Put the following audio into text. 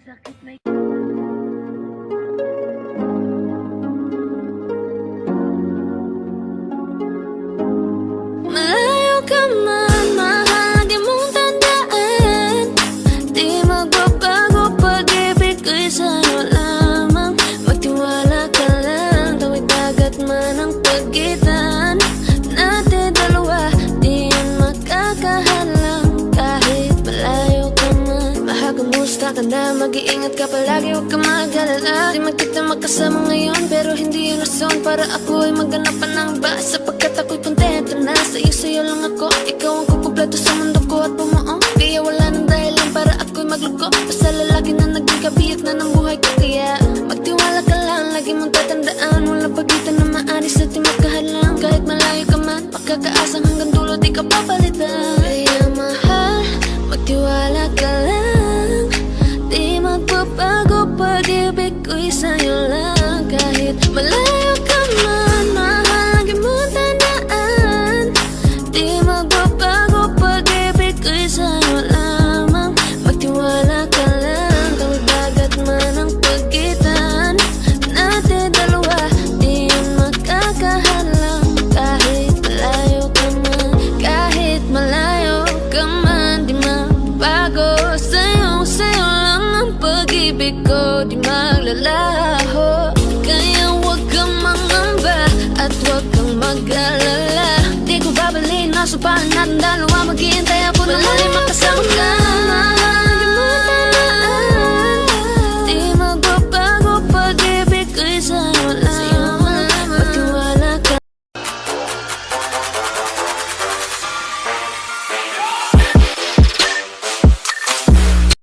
sakit may malayo ka man, mahal, di mong tandaan. Di magbabago, pag-ibig ko'y sa'yo lamang. Magtiwala ka lang, tawid dagat man ang pagitan natin dalawa, di yan makakahalang. Kahit malayo ka man, mahal, kumusta ka na? Mag-iingat ka palagi, huwag ka mag-alala. Di man kita magkasama ngayon, pero hindi yun rason para ako ay maghanap pa ng iba. Sapagkat ako'y kontento na sa'yo lang ako. Ikaw ang kukumpleto sa mundo ko at bumuo. Kaya wala nang dahilan para ako'y magluko. Basta lalaki na naging kabiyak na ng buhay ko. Kaya magtiwala ka lang, lagi mong tatandaan. Walang pagitan na maaris at di magkahalang. Kahit malayo ka man, makakaasang hanggang dulo di ka papalitan. Kaya mahal, magtiwala ka lang. Di magbabago, pag-ibig ko'y sa'yo lang. Kahit malayo ka man, mahal, lagi mong tandaan. Di magbabago, pag-ibig ko'y sa'yo lamang. Magtiwala ka lang, tawid dagat man ang pagitan natin dalawa, di yan makakahalang. Kahit malayo ka man, kahit malayo ka man, di magbago. Sa'yo lang ang pag-ibig ko, di maglalaho. Kaya huwag kang mangamba at huwag kang mag-alala. Di ko babalik na supahan natin dalawa, maghihintay ako na muli makasama ka.